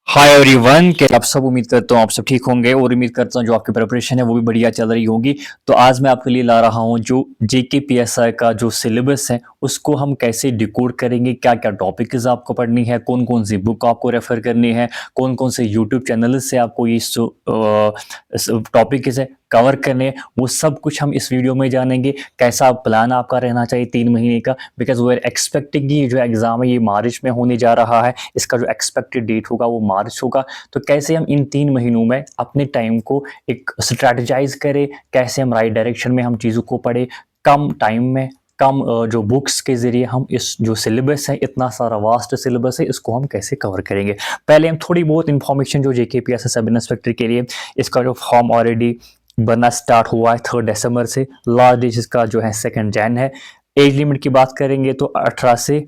Hi everyone, क्या आप सब उम्मीद करता हूँ आप सब ठीक होंगे और उम्मीद करता हूँ जो आपकी प्रिपरेशन है वो भी बढ़िया चल रही होगी। तो आज मैं आपके लिए ला रहा हूँ जो जेकेपीएसआई का जो सिलेबस है उसको हम कैसे डिकोड करेंगे, क्या क्या टॉपिक्स आपको पढ़नी है, कौन कौन सी बुक आपको रेफर करनी है, कौन कौन से यूट्यूब चैनल से आपको ये टॉपिक है कवर करने हैं, वो सब कुछ हम इस वीडियो में जानेंगे। कैसा प्लान आपका रहना चाहिए 3 महीने का, बिकॉज वी आर एक्सपेक्टिंग ये जो एग्जाम है ये मार्च में होने जा रहा है, इसका जो एक्सपेक्टेड डेट होगा वो मार्च होगा। तो कैसे हम इन 3 महीनों में अपने टाइम को एक स्ट्रैटेजाइज करें, कैसे हम राइट डायरेक्शन में हम चीज़ों को पढ़े, कम टाइम में कम जो बुक्स के जरिए हम इस जो सिलेबस है, इतना सारा वास्ट सिलेबस है, इसको हम कैसे कवर करेंगे। पहले हम थोड़ी बहुत इंफॉर्मेशन जो जेकेपीएसआई सब इंस्पेक्टर के लिए, इसका जो फॉर्म ऑलरेडी बनना स्टार्ट हुआ है 3 दिसंबर से, लास्ट डेट इसका जो है 2 जन है। एज लिमिट की बात करेंगे तो 18 से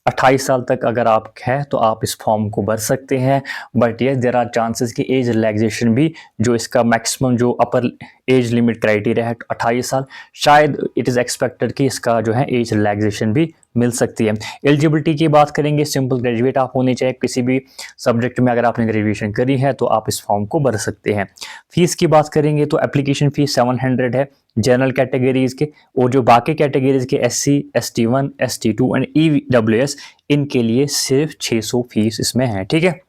28 साल तक अगर आप हैं तो आप इस फॉर्म को भर सकते हैं। बट ये देर आर चांसेस कि एज रिलैक्सेशन भी, जो इसका मैक्सिमम जो अपर एज लिमिट क्राइटेरिया है 28 साल, शायद इट इज़ एक्सपेक्टेड कि इसका जो है एज रिलैक्सेशन भी मिल सकती है। एलिजिबिलिटी की बात करेंगे, सिंपल ग्रेजुएट आप होने चाहिए किसी भी सब्जेक्ट में, अगर आपने ग्रेजुएशन करी है तो आप इस फॉर्म को भर सकते हैं। फीस की बात करेंगे तो एप्लीकेशन फीस 700 है जनरल कैटेगरीज के, और जो बाकी कैटेगरीज के SC, ST1, ST2 and EWS, इनके लिए सिर्फ 600 फीस इसमें है। ठीक है।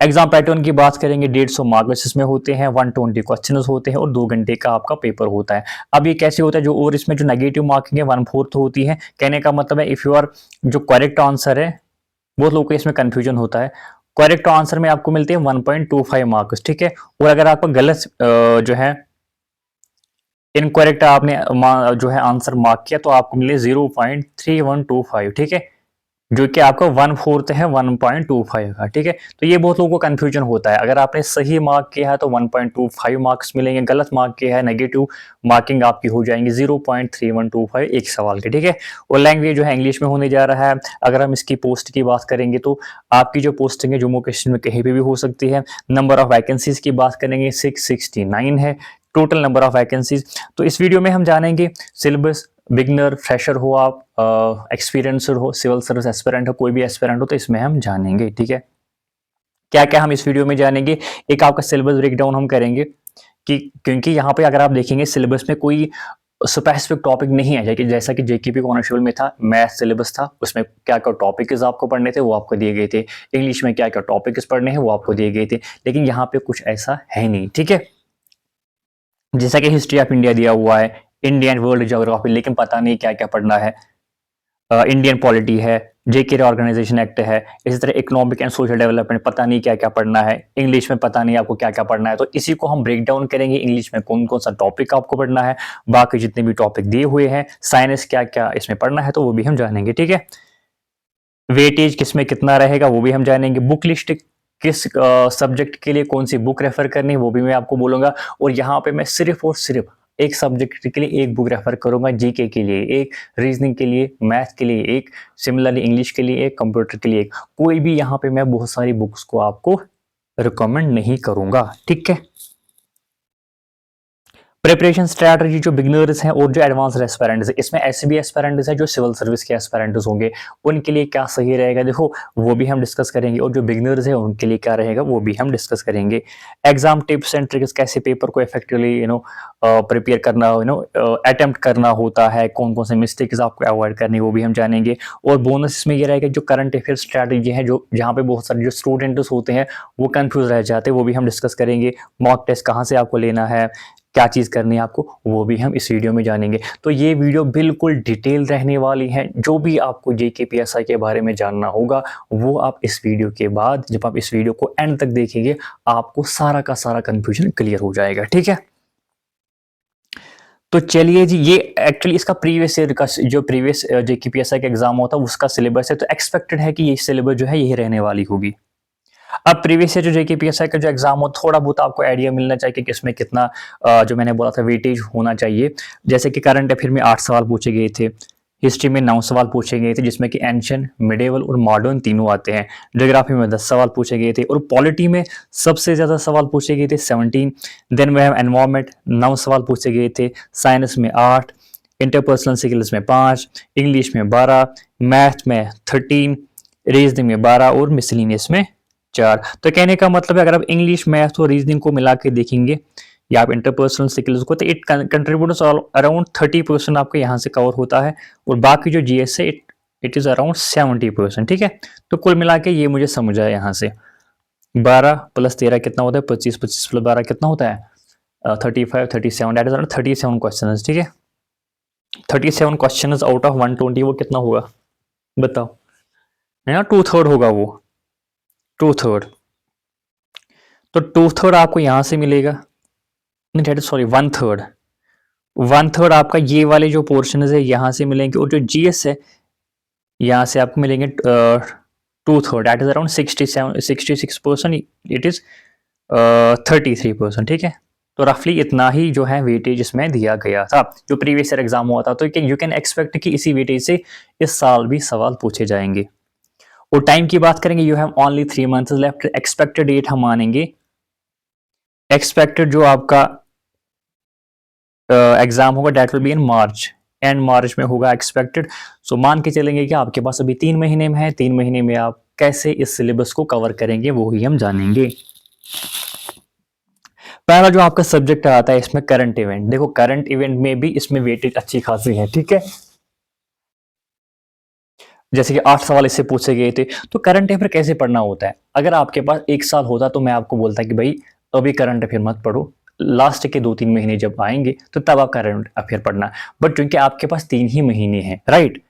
एग्जाम पैटर्न की बात करेंगे, 150 मार्क्स इसमें होते हैं, 120 क्वेश्चन होते हैं और 2 घंटे का आपका पेपर होता है। अब ये कैसे होता है, जो और इसमें जो नेगेटिव मार्किंग है 1/4 होती है। कहने का मतलब है इफ यू आर, जो करेक्ट आंसर है, बहुत लोगों को इसमें कंफ्यूजन होता है, करेक्ट आंसर में आपको मिलते हैं 1.25 मार्क्स। ठीक है। और अगर आपका गलत जो है इनकरेक्ट आपने जो है आंसर मार्क किया तो आपको मिले 0.3125। ठीक है, जो कि आपका 1/4 है 1.25 का। ठीक है। तो ये बहुत लोगों को कंफ्यूजन होता है, अगर आपने सही मार्क किया है तो 1.25 मार्क्स मिलेंगे, गलत मार्क किया है नेगेटिव मार्किंग आपकी हो जाएंगी 0.3125 एक सवाल के। ठीक है। और लैंग्वेज जो है इंग्लिश में होने जा रहा है। अगर हम इसकी पोस्ट की बात करेंगे तो आपकी जो पोस्टिंग है जम्मू कश्मीर में कहीं पे भी हो सकती है। नंबर ऑफ वैकेंसीज की बात करेंगे 669 है टोटल नंबर ऑफ वैकेंसीज। तो इस वीडियो में हम जानेंगे सिलेबस, बिगनर, फ्रेशर हो आप, एक्सपीरियंसर हो, सिविल सर्विस एस्पिरेंट हो, कोई भी एस्पिरेंट हो, तो इसमें हम जानेंगे। ठीक है। क्या क्या हम इस वीडियो में जानेंगे, एक आपका सिलेबस ब्रेकडाउन हम करेंगे कि, क्योंकि यहाँ पे अगर आप देखेंगे सिलेबस में कोई स्पेसिफिक टॉपिक नहीं है, जैसा कि जेकेपी कॉन्स्टेबल में था, मैथ सिलेबस था, उसमें क्या क्या टॉपिक्स आपको पढ़ने थे वो आपको दिए गए थे, इंग्लिश में क्या क्या टॉपिक्स पढ़ने हैं वो आपको दिए गए थे। लेकिन यहाँ पे कुछ ऐसा है नहीं। ठीक है। जैसा कि हिस्ट्री ऑफ इंडिया दिया हुआ है, इंडियन वर्ल्ड ज्योग्राफी, लेकिन पता नहीं क्या क्या पढ़ना है, इंडियन पॉलिटी है, जेके ऑर्गेनाइजेशन एक्ट है, इसी तरह इकोनॉमिक एंड सोशल डेवलपमेंट, पता नहीं क्या क्या पढ़ना है, इंग्लिश में पता नहीं आपको क्या क्या पढ़ना है। तो इसी को हम ब्रेक डाउन करेंगे, इंग्लिश में कौन कौन सा टॉपिक आपको पढ़ना है, बाकी जितने भी टॉपिक दिए हुए हैं, साइंस क्या क्या इसमें पढ़ना है, तो वो भी हम जानेंगे। ठीक है। वेटेज किसमें कितना रहेगा वो भी हम जानेंगे। बुक लिस्ट किस सब्जेक्ट के लिए कौन सी बुक रेफर करनी है वो भी मैं आपको बोलूंगा। और यहाँ पे मैं सिर्फ और सिर्फ एक सब्जेक्ट के लिए एक बुक रेफर करूंगा, जीके के लिए एक, रीजनिंग के लिए, मैथ के लिए एक, सिमिलरली इंग्लिश के लिए एक, कंप्यूटर के लिए एक। कोई भी यहाँ पे मैं बहुत सारी बुक्स को आपको रिकमेंड नहीं करूंगा। ठीक है। प्रिपरेशन स्ट्रैटेजी, जो बिगिनर्स हैं और जो एडवांस एस्पिरेंट्स है, इसमें ऐसे भी एस्पिरेंट्स है जो सिविल सर्विस के एस्पिरेंट्स होंगे, उनके लिए क्या सही रहेगा देखो वो भी हम डिस्कस करेंगे, और जो बिगिनर्स है उनके लिए क्या रहेगा वो भी हम डिस्कस करेंगे। एग्जाम टिप्स एंड ट्रिक्स, कैसे पेपर को इफेक्टिवली प्रिपेयर करना, अटेम्प्ट करना होता है, कौन कौन से मिस्टेक्स आपको अवॉइड करनी वो भी हम जानेंगे। और बोनस इसमें ये रहेगा जो करंट अफेयर स्ट्रैटेजी है, जो जहाँ पे बहुत सारे जो स्टूडेंट्स होते हैं वो कंफ्यूज रह जाते हैं, वो भी हम डिस्कस करेंगे। मॉक टेस्ट कहाँ से आपको लेना है, क्या चीज़ करनी है आपको, वो भी हम इस वीडियो में जानेंगे। तो ये वीडियो बिल्कुल डिटेल रहने वाली है, जो भी आपको जेकेपीएसआई के बारे में जानना होगा वो आप इस वीडियो के बाद, जब आप इस वीडियो को एंड तक देखेंगे, आपको सारा का सारा कंफ्यूजन क्लियर हो जाएगा। ठीक है। तो चलिए जी, ये एक्चुअली इसका प्रीवियस ईयर का जो प्रीवियस जेकेपीएसआई का एग्जाम होता है उसका सिलेबस है, तो एक्सपेक्टेड है कि ये सिलेबस जो है यही रहने वाली होगी। अब प्रीवियस ईयर जो जेकेपीएसआई का जो एग्जाम हो, थोड़ा बहुत आपको आइडिया मिलना चाहिए कि किसमें कितना जो मैंने बोला था वेटेज होना चाहिए। जैसे कि करंट अफेयर में 8 सवाल पूछे गए थे, हिस्ट्री में 9 सवाल पूछे गए थे जिसमें कि एंशियंट, मिडिवल और मॉडर्न तीनों आते हैं। ज्योग्राफी में 10 सवाल पूछे गए थे, और पॉलिटी में सबसे ज्यादा सवाल पूछे गए थे 17। देन वे हैव एनवायरमेंट, 9 सवाल पूछे गए थे, साइंस में 8, इंटरपर्सनल स्किल्स में 5, इंग्लिश में 12, मैथ में 13, रीजनिंग में 12 और मिसलिनियस में 4। तो कहने का मतलब है अगर आप इंग्लिश, मैथ और रीजनिंग को मिला के देखेंगे या आप इंटरपर्सनल स्किल्स को, तो इट कंट्रीब्यूट्स अराउंड 30% आपके यहाँ से कवर होता है, और बाकी जो जीएस है इट इज अराउंड 70%। ठीक है, तो कुल मिला के ये मुझे समझ आया यहाँ से 12 + 13 कितना होता है 25, 25 + 12 कितना होता है 35, 37, दैट इज अराउंड 37 क्वेश्चन। ठीक है, 37 क्वेश्चन आउट ऑफ 120, वो कितना होगा बताओ, है ना, 2/3 होगा वो, 2/3। तो 2/3 आपको यहां से मिलेगा, नहीं डेट सॉरी 1/3, 1/3 आपका ये वाले जो पोर्शन है यहां से मिलेंगे, और जो जीएस है यहां से आपको मिलेंगे 2/3, that is around 66%, it is 33%। ठीक है, तो रफली इतना ही जो है वेटेज इसमें दिया गया था, जो प्रीवियस ईयर एग्जाम हुआ था। तो यू कैन एक्सपेक्ट कि इसी वेटेज से इस साल भी सवाल पूछे जाएंगे। और टाइम की बात करेंगे, you have only 3 months left. Expected date हम मानेंगे, एक्सपेक्टेड जो आपका एग्जाम होगा date will be in March, and March में होगा एक्सपेक्टेड। सो मान के चलेंगे कि आपके पास अभी 3 महीने में है, 3 महीने में आप कैसे इस सिलेबस को कवर करेंगे वो ही हम जानेंगे। पहला जो आपका सब्जेक्ट आता है इसमें करंट इवेंट। देखो करंट इवेंट में भी इसमें वेटेज अच्छी खासी है। ठीक है, जैसे कि 8 सवाल इससे पूछे गए थे। तो करंट अफेयर कैसे पढ़ना होता है, अगर आपके पास 1 साल होता तो मैं आपको बोलता कि भाई अभी करंट अफेयर मत पढ़ो, लास्ट के 2-3 महीने जब आएंगे तो तब आप करंट अफेयर पढ़ना। बट क्योंकि आपके पास 3 ही महीने हैं, राइट,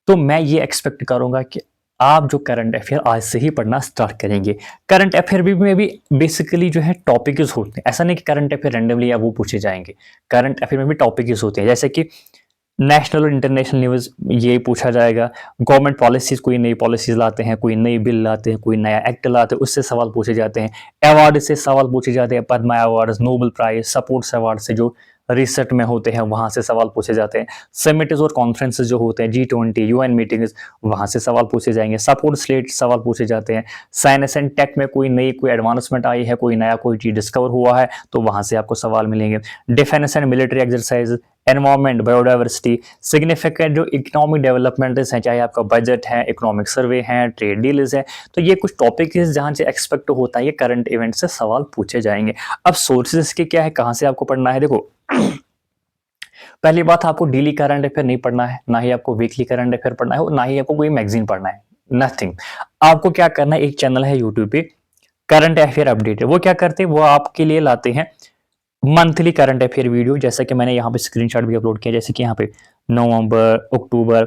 तो मैं ये एक्सपेक्ट करूंगा कि आप जो करंट अफेयर आज से ही पढ़ना स्टार्ट करेंगे। करंट अफेयर भी में भी बेसिकली जो है टॉपिक्स होते हैं, ऐसा नहीं कि करंट अफेयर रैंडमली या वो पूछे जाएंगे। करंट अफेयर में भी टॉपिक्स होते हैं, जैसे कि नेशनल और इंटरनेशनल न्यूज़ ये पूछा जाएगा। गवर्नमेंट पॉलिसीज, कोई नई पॉलिसीज लाते हैं, कोई नई बिल लाते हैं, कोई नया एक्ट लाते हैं, उससे सवाल पूछे जाते हैं। अवार्ड से सवाल पूछे जाते हैं, Padma award, Nobel prize, sports award से जो रिसर्च में होते हैं वहां से सवाल पूछे जाते हैं। समिट्स और कॉन्फ्रेंसेस जो होते हैं, G20 यूएन मीटिंग्स, वहां से सवाल पूछे जाएंगे। सपोर्ट स्लेट सवाल पूछे जाते हैं। साइंस एंड टेक में कोई नई कोई एडवांसमेंट आई है, कोई नया कोई चीज डिस्कवर हुआ है, तो वहां से आपको सवाल मिलेंगे। Defence and military exercise, environment, biodiversity, significant जो इकोनॉमिक डेवलपमेंट्स हैं, चाहे आपका बजट है, इकोनॉमिक सर्वे है, ट्रेड डील्स है, तो ये कुछ टॉपिक है जहां से एक्सपेक्ट होता है ये करंट इवेंट से सवाल पूछे जाएंगे। अब सोर्सेज के क्या है, कहां से आपको पढ़ना है, देखो पहली बात, आपको डेली करंट अफेयर नहीं पढ़ना है, ना ही आपको वीकली करंट अफेयर पढ़ना है, और ना ही आपको कोई मैगजीन पढ़ना है, नथिंग। आपको क्या करना है, एक चैनल है यूट्यूब पे करंट अफेयर अपडेट, वो क्या करते हैं, वो आपके लिए लाते हैं मंथली करंट अफेयर वीडियो, जैसा कि मैंने यहाँ पे स्क्रीनशॉट भी अपलोड किया, जैसे कि यहाँ पे नवंबर, अक्टूबर,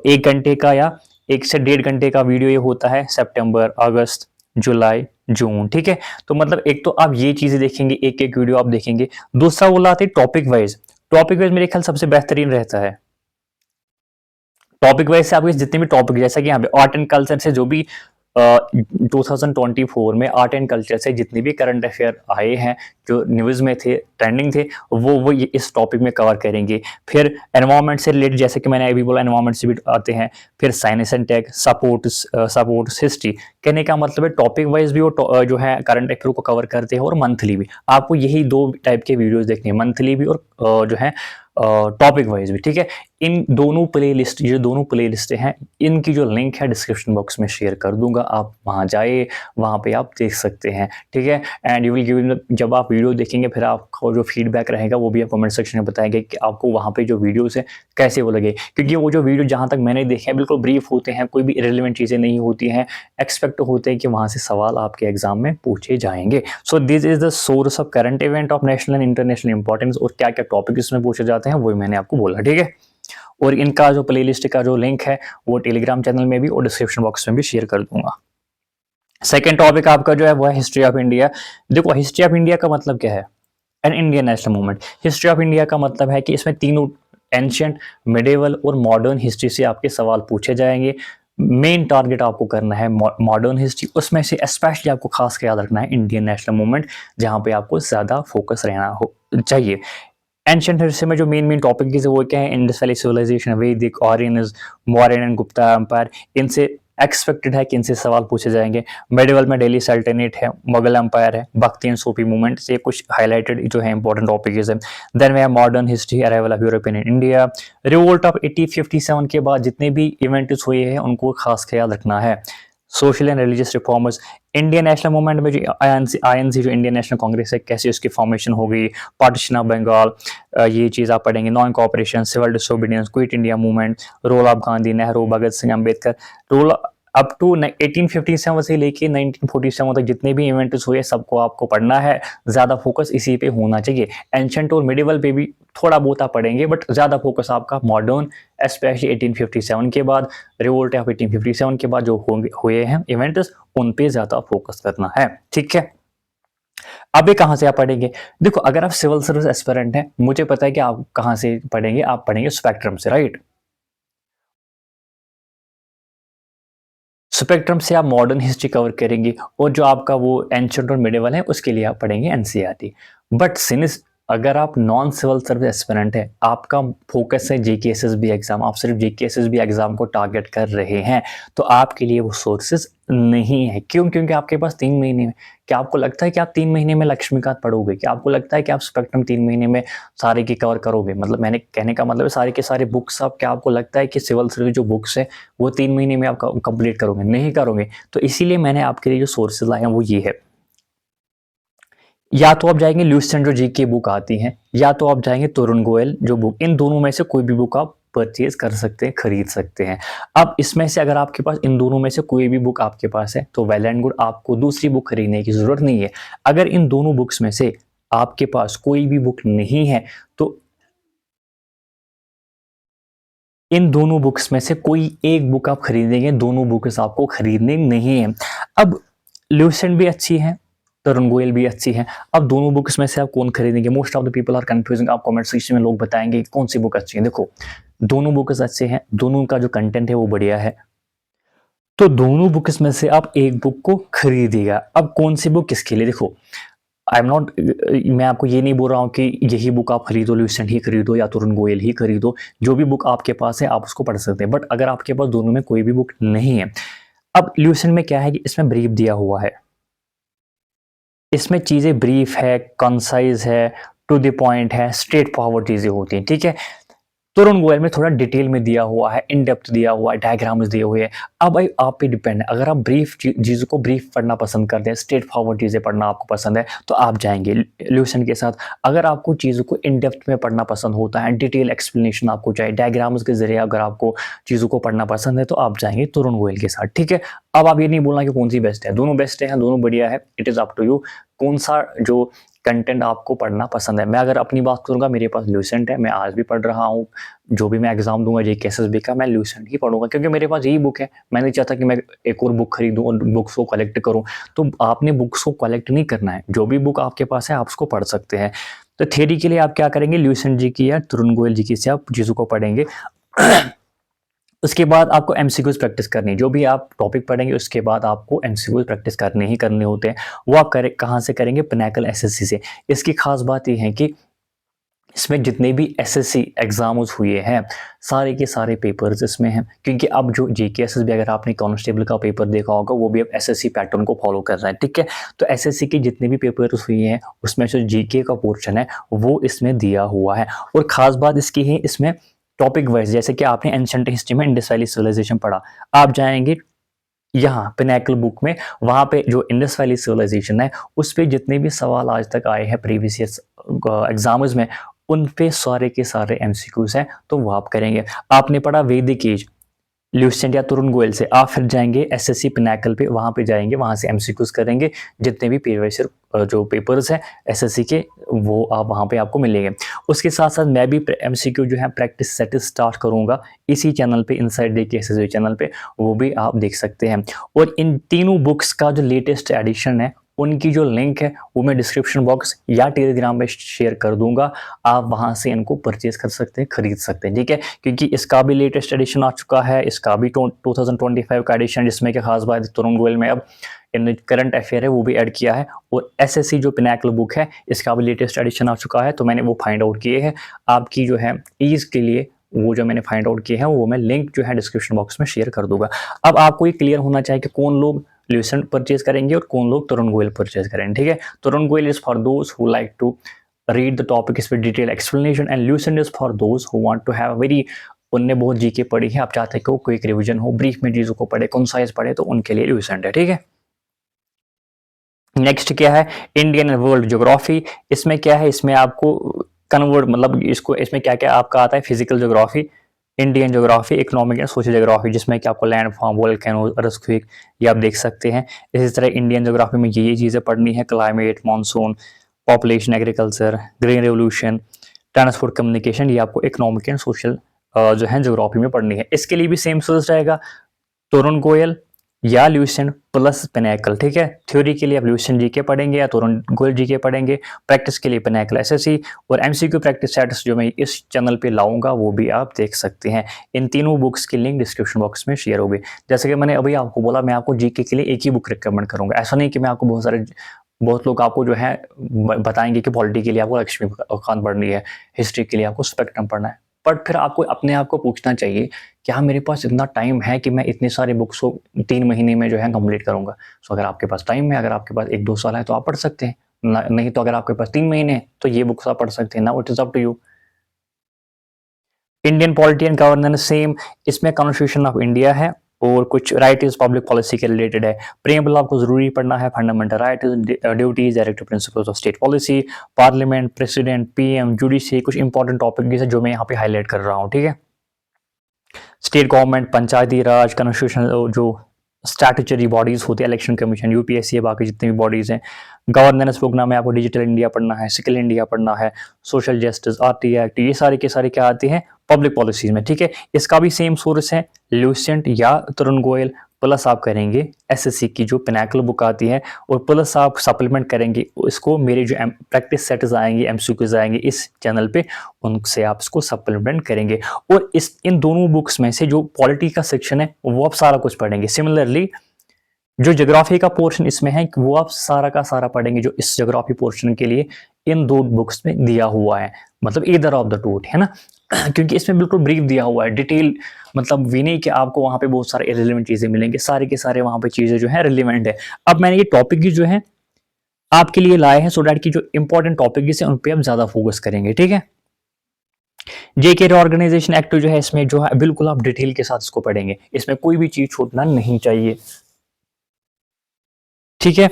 1 घंटे का या 1 से 1.5 घंटे का वीडियो ये होता है, सितंबर, अगस्त, जुलाई, जून। ठीक है, तो मतलब एक तो आप ये चीजें देखेंगे, एक एक वीडियो आप देखेंगे। दूसरा वो लाते हैं टॉपिक वाइज, टॉपिक वाइज मेरे ख्याल सबसे बेहतरीन रहता है। टॉपिक वाइज से आपके जितने भी टॉपिक, जैसा कि यहाँ पे आर्ट एंड कल्चर से जो भी 2024 में आर्ट एंड कल्चर से जितने भी करंट अफेयर आए हैं, जो न्यूज़ में थे, ट्रेंडिंग थे, वो ये इस टॉपिक में कवर करेंगे। फिर एनवायरमेंट से रिलेटेड, जैसे कि मैंने अभी बोला, एनवायरमेंट से भी आते हैं। फिर science and tech, sports history. कहने का मतलब है टॉपिक वाइज भी वो जो है करंट अफेयर को कवर करते हैं, और मंथली भी। आपको यही 2 टाइप के वीडियोज देखने हैं, मंथली भी और जो है टॉपिक वाइज भी। ठीक है, इन दोनों प्लेलिस्ट, ये दोनों प्लेलिस्ट हैं, इनकी जो लिंक है डिस्क्रिप्शन बॉक्स में शेयर कर दूंगा, आप वहां जाए, वहां पे आप देख सकते हैं। ठीक है, एंड यू विल गिव, जब आप वीडियो देखेंगे फिर आपको जो फीडबैक रहेगा वो भी आप कमेंट सेक्शन में बताएंगे कि आपको वहां पे जो वीडियोस है कैसे वो लगे, क्योंकि वो जो वीडियो जहां तक मैंने देखे हैं बिल्कुल ब्रीफ होते हैं, कोई भी इरेलीवेंट चीजें नहीं होती हैं, एक्सपेक्ट होते हैं कि वहां से सवाल आपके एग्जाम में पूछे जाएंगे। So this is the source of current event of national and international importance, और क्या क्या टॉपिक इसमें पूछे जाते हैं वही मैंने आपको बोला। ठीक है, और इनका जो प्लेलिस्ट का जो लिंक है वो टेलीग्राम चैनल में भी और डिस्क्रिप्शन बॉक्स में भी शेयर कर दूंगा। सेकेंड टॉपिक आपका जो है वो है हिस्ट्री ऑफ इंडिया। देखो हिस्ट्री ऑफ इंडिया का मतलब क्या है, an Indian national movement. History of India का मतलब है कि इसमें तीनों एंशियंट, मिडिवल और मॉडर्न हिस्ट्री से आपके सवाल पूछे जाएंगे। मेन टारगेट आपको करना है मॉडर्न हिस्ट्री, उसमें से स्पेशली आपको खास ख्याल रखना है इंडियन नेशनल मूवमेंट, जहां पे आपको ज्यादा फोकस रहना हो चाहिए। एंशियंट हिस्ट्री में जो मेन टॉपिक है वो क्या है, इंडस वैली सिविलाइजेशन, वैदिक, आर्यनिज्म, मौर्यन एंड गुप्ता एम्पायर, इनसे एक्सपेक्टेड है कि इनसे सवाल पूछे जाएंगे। मेडिवल में दिल्ली सल्तनत है, मुगल एम्पायर है, भक्ति एंड सूफी मूवमेंट से कुछ हाईलाइटेड जो है इंपॉर्टेंट टॉपिक है। Then we modern history, arrival of European in India, revolt of 1857 के बाद जितने भी इवेंट्स हुए हैं उनको खास ख्याल रखना है। Social and religious reformers, Indian national movement में जो आईएनसी जो इंडियन नेशनल कांग्रेस है, कैसे उसकी फॉर्मेशन हो गई, पार्टीशन ऑफ बंगाल, ये चीज़ आप पढ़ेंगे, non cooperation, civil disobedience, quit India movement, role of Gandhi, Nehru, Bhagat Singh, Ambedkar, role up to 1857 से लेके 1947 तक जितने भी इवेंट्स हुए सबको आपको पढ़ना है। ज़्यादा फोकस इसी पे होना चाहिए। एंशंट और मिडिवल पे भी थोड़ा बहुत आप पढ़ेंगे, बट ज़्यादा फोकस आपका मॉडर्न, स्पेशली 1857 के बाद, रिवोल्ट ऑफ 1857 के बाद जो हुए हैं इवेंट्स, उन पे ज़्यादा फोकस करना है। ठीक है, अब ये कहाँ से आप पढ़ेंगे? देखो, अगर आप सिविल सर्विस एस्पिरेंट हैं, मुझे पता है कि आप कहाँ से पढ़ेंगे, आप पढ़ेंगे स्पेक्ट्रम से, राइट? स्पेक्ट्रम से आप मॉडर्न हिस्ट्री कवर करेंगे, और जो आपका वो एंशिएंट और मिडिवल है उसके लिए आप पढ़ेंगे एनसीईआरटी। बट सिंस अगर आप नॉन सिविल सर्विस एस्पिरेंट है, आपका फोकस है जेके एसएसबी एग्जाम, आप सिर्फ जेके एसएसबी एग्जाम को टारगेट कर रहे हैं, तो आपके लिए वो सोर्सेज नहीं है। क्यों? क्योंकि आपके पास 3 महीने में, क्या आपको लगता है कि आप 3 महीने में लक्ष्मीकांत पढ़ोगे? क्या आपको लगता है कि आप स्पेक्ट्रम 3 महीने में सारे की कवर करोगे? मतलब मैंने कहने का मतलब है सारे के सारे बुक्स, आप, क्या आपको लगता है कि सिविल सर्विस जो बुक्स है वो 3 महीने में आप कंप्लीट करोगे? नहीं करोगे। तो इसीलिए मैंने आपके लिए जो सोर्सेज लाए हैं वो ये है। या तो आप जाएंगे ल्यूसेंट जो जी की बुक आती हैं, या तो आप जाएंगे तरुण गोयल जो बुक, इन दोनों में से कोई भी बुक आप परचेज कर सकते हैं, खरीद सकते हैं। अब इसमें से अगर आपके पास इन दोनों में से कोई भी बुक आपके पास है तो वेल एंड गुड, आपको दूसरी बुक खरीदने की जरूरत नहीं है। अगर इन दोनों बुक्स में से आपके पास कोई भी बुक नहीं है तो इन दोनों बुक्स में से कोई एक बुक आप खरीदेंगे, दोनों बुक्स आपको खरीदने नहीं है। अब ल्यूसेंट भी अच्छी है, तरुण गोयल भी अच्छी है। अब दोनों बुक्स में से आप कौन खरीदेंगे? Most of the people are confusing. आप कमेंट सेक्शन में लोग बताएंगे कौन सी बुक अच्छी है। देखो, दोनों बुक्स अच्छे हैं, दोनों का जो कंटेंट है वो बढ़िया है, तो दोनों बुक्स में से आप एक बुक को खरीदिएगा। अब कौन सी बुक किसके लिए? देखो, आई एम नॉट, मैं आपको ये नहीं बोल रहा हूँ कि यही बुक आप खरीदो, ल्यूसेंट ही खरीदो या तरुण गोयल ही खरीदो। जो भी बुक आपके पास है आप उसको पढ़ सकते हैं, बट अगर आपके पास दोनों में कोई भी बुक नहीं है, अब ल्यूसेंट में क्या है कि इसमें ब्रीफ दिया हुआ है, इसमें चीज़ें ब्रीफ है, कंसाइज है, टू द पॉइंट है, स्ट्रेट फॉरवर्ड चीज़ें होती हैं। ठीक है, तरुण गोयल में थोड़ा डिटेल में दिया हुआ है, इन डेप्थ दिया हुआ है, डायग्राम्स दिए हुए हैं। अब भाई आप पे डिपेंड है, अगर आप ब्रीफ चीज़ों को ब्रीफ पढ़ना पसंद करते हैं, स्ट्रेट फॉरवर्ड चीज़ें पढ़ना आपको पसंद है, तो आप जाएंगे ल्यूसेंट के साथ। अगर आपको चीज़ों को इन डेप्थ में पढ़ना पसंद होता है, डिटेल एक्सप्लेनेशन आपको चाहिए, डायग्राम्स के जरिए अगर आपको चीज़ों को पढ़ना पसंद है, तो आप जाएंगे तरुण गोयल के साथ। ठीक है, अब आप ये नहीं बोलना कि कौन सी बेस्ट है, दोनों बेस्ट है, दोनों बढ़िया है, it is up to you कौन सा जो कंटेंट आपको पढ़ना पसंद है। मैं अगर अपनी बात करूंगा, मेरे पास ल्यूसेंट है, मैं आज भी पढ़ रहा हूँ, जो भी मैं एग्जाम दूंगा जेके एसएसबी का, मैं ल्यूसेंट ही पढ़ूंगा, क्योंकि मेरे पास यही बुक है। मैं नहीं चाहता कि मैं एक और बुक खरीदूं और बुक्स को कलेक्ट करूं। तो आपने बुक्स को कलेक्ट नहीं करना है, जो भी बुक आपके पास है आप उसको पढ़ सकते हैं। तो थ्योरी के लिए आप क्या करेंगे, ल्यूसेंट जी की या तरुण गोयल जी की से आप चीज़ों को पढ़ेंगे। उसके बाद आपको एमसीक्यूज प्रैक्टिस करनी है, जो भी आप टॉपिक पढ़ेंगे उसके बाद आपको एमसीक्यूज प्रैक्टिस करने ही करने होते हैं। वो आप कहाँ से करेंगे? पिनाकल एसएससी से। इसकी खास बात यह है कि इसमें जितने भी एसएससी एग्जाम्स हुए हैं, सारे के सारे पेपर्स इसमें हैं, क्योंकि अब जो जेके एसएसबी, अगर आपने कांस्टेबल का पेपर देखा होगा, वो भी अब एसएससी पैटर्न को फॉलो कर रहा है। ठीक है, तो एसएससी के जितने भी पेपर्स हुए हैं उसमें जो जीके का पोर्शन है वो इसमें दिया हुआ है। और खास बात इसकी है, इसमें टॉपिक वाइज, जैसे कि आपने एंशिएंट हिस्ट्री में इंडस वैली सिविलाइजेशन पढ़ा, आप जाएंगे यहाँ पिनाकल बुक में, वहाँ पे जो इंडस वैली सिविलाइजेशन है उस पे जितने भी सवाल आज तक आए हैं प्रीवियस ईयर एग्जाम्स में, उन पे सारे के सारे एमसीक्यूज हैं, तो वो आप करेंगे। आपने पढ़ा वैदिक एज, ल्यूसेंट या तरुण गोयल से, आप फिर जाएंगे एसएससी पिनाकल पे, वहाँ पे जाएंगे, वहाँ से एमसीक्यूज करेंगे। जितने भी प्रीवियस ईयर जो पेपर्स हैं एसएससी के, वो आप वहाँ पे आपको मिलेंगे। उसके साथ साथ मैं भी एमसीक्यू जो है प्रैक्टिस सेट स्टार्ट करूँगा इसी चैनल पे, इनसाइड जेके एसएससी चैनल पे, वो भी आप देख सकते हैं। और इन तीनों बुक्स का जो लेटेस्ट एडिशन है, उनकी जो लिंक है वो मैं डिस्क्रिप्शन बॉक्स या टेलीग्राम में शेयर कर दूंगा, आप वहां से इनको परचेज कर सकते हैं, खरीद सकते हैं। ठीक है, क्योंकि इसका भी लेटेस्ट एडिशन आ चुका है, इसका भी 2025 का एडिशन, जिसमें कि खास बात तरुण गोयल में अब इन करंट अफेयर है वो भी ऐड किया है। और एसएससी जो पिनाकल बुक है इसका भी लेटेस्ट एडिशन आ चुका है, तो मैंने वो फाइंड आउट किए हैं आपकी जो है ईज के लिए। वो जो मैंने फाइंड आउट किए हैं वो मैं लिंक जो है डिस्क्रिप्शन बॉक्स में शेयर कर दूंगा। अब आपको ये क्लियर होना चाहिए कि कौन लोग ल्यूसेंट परचेज करेंगे और कौन लोग तरुण गोयल परचेज करेंगे। ठीक है, Tarun Goyal is for those who like to read the topic is with detailed explanation, and Lucent is for those who want to have a very उनने बहुत जीके पढ़ी है, आप चाहते हो क्विक रिवीजन हो, ब्रीफ में चीज़ों को पढ़े, कंसाइज पढ़े, तो उनके लिए रिसेंट है, ठीक है। नेक्स्ट क्या है, इंडियन एंड वर्ल्ड ज्योग्राफी। इसमें क्या है, इसमें आपको कन्वर्ट मतलब इसको इसमें क्या क्या आपका आता है, physical geography, Indian geography, economic and social geography, जिसमें कि आपको लैंड फॉर्म, वोल्केनो, अर्थक्वेक, ये आप देख सकते हैं। इसी तरह इंडियन ज्योग्राफी में ये चीज़ें पढ़नी है, climate, monsoon, population, agriculture, green revolution, transport, communication, ये आपको इकोनॉमिक एंड सोशल जो है ज्योग्राफी में पढ़नी है। इसके लिए भी सेम सोर्स रहेगा, तोरण गोयल या ल्यूसेंट प्लस पिनैकल, ठीक है। थ्योरी के लिए आप ल्यूसेंट जीके पढ़ेंगे या तोरण गोयल जीके पढ़ेंगे, प्रैक्टिस के लिए पिनैकल एसएससी, और एमसीक्यू प्रैक्टिस सेट्स जो मैं इस चैनल पे लाऊंगा वो भी आप देख सकते हैं। इन तीनों बुक्स की लिंक डिस्क्रिप्शन बॉक्स में शेयर होगी। जैसे कि मैंने अभी आपको बोला, मैं आपको जीके के लिए एक ही बुक रिकमेंड करूंगा, ऐसा नहीं कि मैं आपको बहुत लोग आपको जो है बताएंगे कि पॉलिटी के लिए आपको लक्ष्मीकांत पढ़नी है, हिस्ट्री के लिए आपको स्पेक्ट्रम पढ़ना है, बट फिर आपको अपने आप को पूछना चाहिए, क्या मेरे पास इतना टाइम है कि मैं इतने सारे बुक्स को 3 महीने में जो है कंप्लीट करूंगा। सो अगर आपके पास टाइम है, अगर आपके पास 1-2 साल है तो आप पढ़ सकते हैं, नहीं तो अगर आपके पास 3 महीने हैं तो ये बुक्स आप पढ़ सकते हैं। Now it is up to you. Indian polity and governance same, इसमें कॉन्स्टिट्यूशन ऑफ इंडिया है और कुछ राइट इज पब्लिक पॉलिसी के रिलेटेड है। प्रेम्बल आपको जरूरी पढ़ना है, fundamental right, duties, directive principles of state policy, parliament, president, PM, judiciary, कुछ इंपॉर्टेंट टॉपिक है जो मैं यहाँ पे हाईलाइट कर रहा हूँ, ठीक है। स्टेट गवर्नमेंट, पंचायती राज, कॉन्स्टिट्यूशन, जो स्टैट्यूटरी बॉडीज होती है, इलेक्शन कमीशन, यूपीएससी, बाकी जितनी भी बॉडीज हैं। गवर्नेंस प्रोग्राम में आपको डिजिटल इंडिया पढ़ना है, स्किल इंडिया पढ़ना है, सोशल जस्टिस, आरटी एक्ट, ये सारे के सारे क्या आते हैं पब्लिक पॉलिसीज में, ठीक है। इसका भी सेम सोर्स है ल्यूसेंट या तरुण गोयल, प्लस आप करेंगे एसएससी की जो पिनैकल बुक आती है, और प्लस आप सप्लीमेंट करेंगे इसको, मेरे जो प्रैक्टिस सेट्स आएंगे, एमसीक्यूज आएंगे इस चैनल पे, उनसे आप इसको सप्लीमेंट करेंगे। और इन दोनों बुक्स में से जो पॉलिटी का सेक्शन है वो आप सारा कुछ पढ़ेंगे। सिमिलरली जो ज्योग्राफी का पोर्शन इसमें है वो आप सारा का सारा पढ़ेंगे, जो इस ज्योग्राफी पोर्शन के लिए इन 2 बुक्स में दिया हुआ है, मतलब ईदर ऑफ द टू, है ना। क्योंकि इसमें बिल्कुल ब्रीफ दिया हुआ है, डिटेल, मतलब भी नहीं कि आपको वहां पे बहुत सारे इरेलेवेंट चीजें मिलेंगी, सारे के सारे वहां पे चीजें जो है रिलेवेंट है। अब मैंने ये टॉपिक जो है आपके लिए लाए हैं सो डैट की जो इंपॉर्टेंट टॉपिक है उन पे आप ज्यादा फोकस करेंगे, ठीक है। जेके ऑर्गेनाइजेशन एक्ट जो है इसमें जो है बिल्कुल आप डिटेल के साथ इसको पढ़ेंगे, इसमें कोई भी चीज छूटना नहीं चाहिए, ठीक है।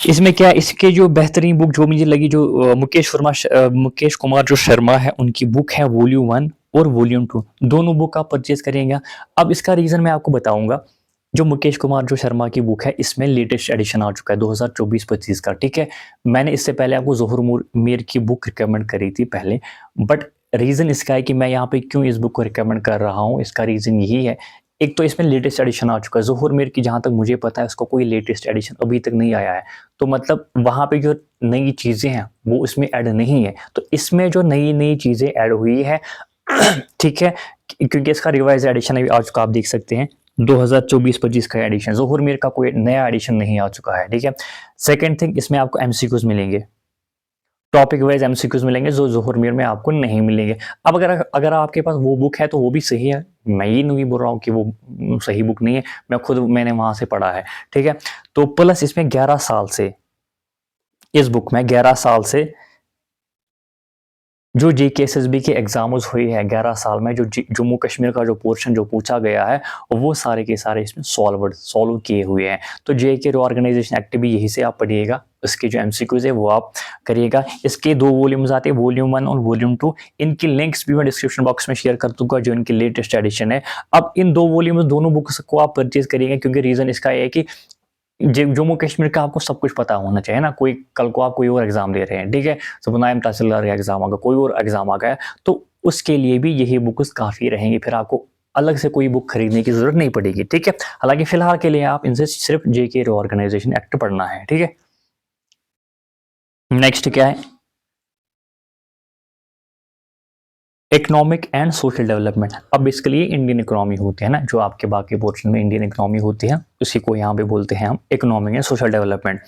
इसमें क्या, इसके जो बेहतरीन बुक जो मुझे लगी, जो मुकेश कुमार जो शर्मा है, उनकी बुक है वॉल्यूम 1 और वॉल्यूम 2, दोनों बुक आप परचेज करेंगे। अब इसका रीजन मैं आपको बताऊंगा। जो मुकेश कुमार जो शर्मा की बुक है, इसमें लेटेस्ट एडिशन आ चुका है 2024-25 का, ठीक है। मैंने इससे पहले आपको जोहर मीर की बुक रिकमेंड करी थी पहले, बट रीजन इसका है कि मैं यहाँ पे क्यों इस बुक को रिकमेंड कर रहा हूँ, इसका रीजन यही है, एक तो इसमें लेटेस्ट एडिशन आ चुका है, जोहर मीर की जहां तक मुझे पता है उसको कोई लेटेस्ट एडिशन अभी तक नहीं आया है, तो मतलब वहां पे जो नई चीजें हैं वो इसमें ऐड नहीं है, तो इसमें जो नई नई चीजें ऐड हुई है ठीक है, क्योंकि इसका रिवाइज एडिशन अभी आ चुका, आप देख सकते हैं 2024-25 का एडिशन, जोहर मीर का कोई नया एडिशन नहीं आ चुका है, ठीक है। सेकेंड थिंग, इसमें आपको एमसीक्यूज मिलेंगे, टॉपिक वाइज एमसीक्यूज मिलेंगे, जो जोहर मीर में आपको नहीं मिलेंगे। अब अगर आपके पास वो बुक है तो वो भी सही है, मैं ये नहीं बोल रहा हूँ कि वो सही बुक नहीं है, मैंने वहां से पढ़ा है, ठीक है। तो प्लस इसमें 11 साल से, इस बुक में 11 साल से जो जेकेएसएसबी के एग्जाम्स हुए हैं 11 साल में, जो जम्मू कश्मीर का जो पोर्शन जो पूछा गया है वो सारे के सारे इसमें सॉल्व किए हुए हैं। तो जेके ऑर्गेनाइजेशन एक्ट भी यही से आप पढ़िएगा, इसके जो एमसीक्यूज है वो आप करिएगा। इसके 2 वॉल्यूम्स आते हैं, वॉल्यूम 1 और वॉल्यूम 2, इनकी लिंक्स भी मैं डिस्क्रिप्शन बॉक्स में शेयर कर दूंगा, जो इनकी लेटेस्ट एडिशन है। अब इन 2 वॉल्यूम्स दोनों बुक्स को आप परचेज करिएगा, क्योंकि रीजन इसका है कि जम्मू कश्मीर का आपको सब कुछ पता होना चाहिए ना, कोई कल को आप कोई और एग्जाम दे रहे हैं, ठीक है, सब नायब तहसीलदार का एग्जाम आ गया, कोई और एग्जाम आ गया, तो उसके लिए भी यही बुक्स काफी रहेंगी, फिर आपको अलग से कोई बुक खरीदने की जरूरत नहीं पड़ेगी, ठीक है। हालांकि फिलहाल के लिए आप इनसे सिर्फ जेके ऑर्गेनाइजेशन एक्ट पढ़ना है, ठीक है। नेक्स्ट क्या है, इकोनॉमिक एंड सोशल डेवलपमेंट। अब बेसिकली इंडियन इकोनॉमी होती है ना, जो आपके बाकी पोर्शन में इंडियन इकोनॉमी होती है, उसी को यहाँ पे बोलते हैं हम इकोनॉमिक एंड सोशल डेवलपमेंट।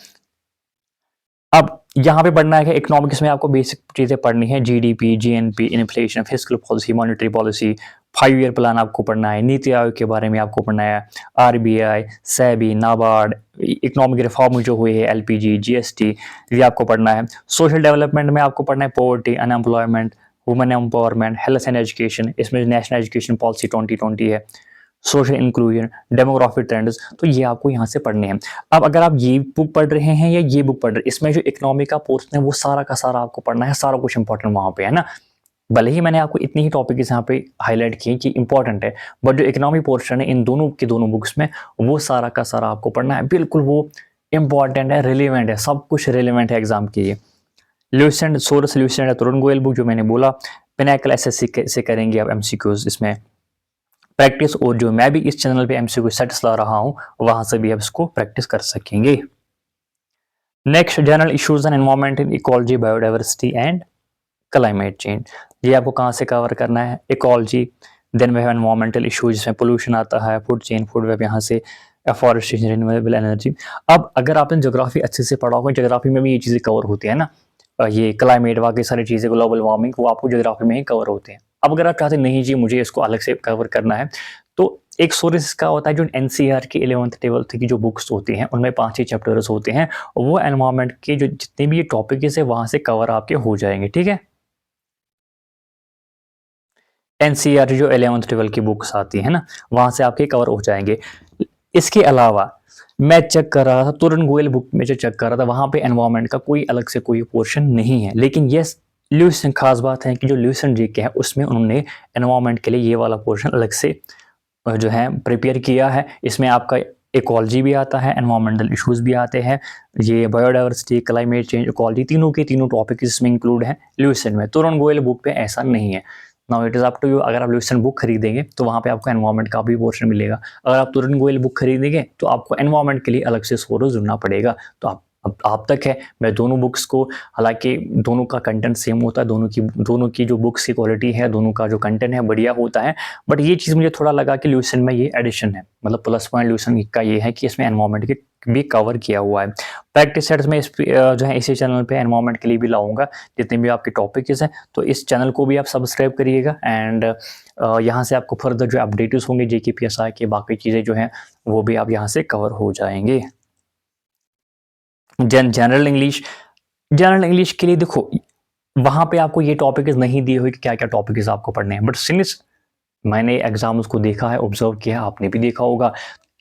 अब यहाँ पे पढ़ना है कि इकोनॉमिक्स में आपको बेसिक चीजें पढ़नी है, GDP, GNP, inflation, fiscal policy, monetary policy, 5 year plan आपको पढ़ना है, नीति आयोग के बारे में आपको पढ़ना है, RBI, SEBI, NABARD, economic reform जो हुए हैं, एलपीजी, जीएसटी, ये आपको पढ़ना है। सोशल डेवलपमेंट में आपको पढ़ना है poverty, unemployment, women empowerment, health and education, इसमें नेशनल एजुकेशन पॉलिसी 2020 है, सोशल इंक्लूजन, डेमोग्राफिक ट्रेंड्स, तो ये आपको यहाँ से पढ़ने हैं। अब अगर आप ये बुक पढ़ रहे हैं या ये बुक पढ़ रहे हैं, इसमें जो इकोनॉमी का पोर्शन है वो सारा का सारा आपको पढ़ना है, सारा कुछ इंपॉर्टेंट वहाँ पे है ना। भले ही मैंने आपको इतने ही टॉपिक्स यहाँ पे हाईलाइट किए कि इंपॉर्टेंट है, बट जो इकोनॉमी पोर्शन है इन दोनों की दोनों बुक्स में, वो सारा का सारा आपको पढ़ना है। बिल्कुल वो इंपॉर्टेंट है, रिलेवेंट है, सब कुछ रिलेवेंट है एग्जाम के लिए। ल्यूसेंट सोरस ल्यूसेंट है, तरुण गोयल बुक जो मैंने बोला, पिनाकल एसएससी से करेंगे आप एमसीक्यूज इसमें प्रैक्टिस, और जो मैं भी इस चैनल पे एमसीक्यू सेट्स ला रहा हूँ वहां से भी आप इसको प्रैक्टिस कर सकेंगे। Next, general issues and environment in ecology, biodiversity and climate change, ये आपको कहाँ से कवर करना है, ecology, then we have environmental issues जिसमें पोल्यूशन आता है, फूड चेन, फूड वेब, यहाँ से एफॉरेस्टेशन, रिन्यूएबल एनर्जी। अब अगर आपने ज्योग्राफी अच्छे से पढ़ा होगा, ज्योग्राफी में भी ये चीज़ें कवर होती है ना, ये क्लाइमेट बाकी सारी चीज़ें, ग्लोबल वार्मिंग, वो आपको ज्योग्राफी में ही कवर होते हैं। अब अगर आप चाहते नहीं जी मुझे इसको अलग से कवर करना है, तो एक सोर्स का होता है जो एनसीईआरटी की 11th 12th की जो बुक्स होती हैं उनमें 5-6 चैप्टर्स होते हैं, वो एनवायरमेंट के जो जितने भी ये टॉपिक्स है वहां से कवर आपके हो जाएंगे, ठीक है। एनसीईआरटी जो 11th 12th की बुक्स आती है ना, वहां से आपके कवर हो जाएंगे। इसके अलावा मैं चेक कर रहा था, तरुण गोयल बुक में जो चेक कर रहा था, वहां पे एनवायरमेंट का कोई अलग से कोई पोर्शन नहीं है, लेकिन यस ल्यूसन, खास बात है कि जो ल्यूसन जी के है उसमें उन्होंने एनवायरमेंट के लिए ये वाला पोर्शन अलग से जो है प्रिपेयर किया है। इसमें आपका इकोलॉजी भी आता है, एनवायरमेंटल इश्यूज भी आते हैं, ये बायोडाइवर्सिटी, क्लाइमेट चेंज, इकोलॉजी, तीनों के तीनों टॉपिक इसमें इंक्लूड हैं ल्यूसन में। तरुण गोयल बुक पे ऐसा नहीं है। Now it is up to you, अगर आप ल्यूसन बुक खरीदेंगे तो वहाँ पे आपको एनवायरमेंट का भी पोर्शन मिलेगा, अगर आप तरुण गोयल बुक खरीदेंगे तो आपको एनवायरमेंट के लिए अलग से सोर्स ढूंढना पड़ेगा। तो आप तक है, मैं दोनों बुक्स को, हालांकि दोनों का कंटेंट सेम होता है, दोनों की जो बुक्स की क्वालिटी है, दोनों का जो कंटेंट है बढ़िया होता है, बट ये चीज़ मुझे थोड़ा लगा कि ल्यूसन में ये एडिशन है, मतलब प्लस पॉइंट ल्यूसन का ये है कि इसमें एनवायरमेंट के भी कवर किया हुआ है। प्रैक्टिस सेट्स में जो है इसी चैनल पे एनवायरमेंट के लिए भी लाऊंगा जितने भी आपके टॉपिक्स हैं, तो इस चैनल को भी आप सब्सक्राइब करिएगा, एंड यहाँ से आपको फर्दर जो अपडेट्स होंगे जेकेपीएसआई के, बाकी चीज़ें जो हैं वो भी आप यहाँ से कवर हो जाएंगे। जनरल इंग्लिश के लिए देखो, वहां पे आपको ये टॉपिक्स नहीं दिए हुए कि क्या क्या टॉपिक्स आपको पढ़ने हैं, बट सिंस मैंने एग्जाम्स को देखा है, ऑब्जर्व किया है, आपने भी देखा होगा,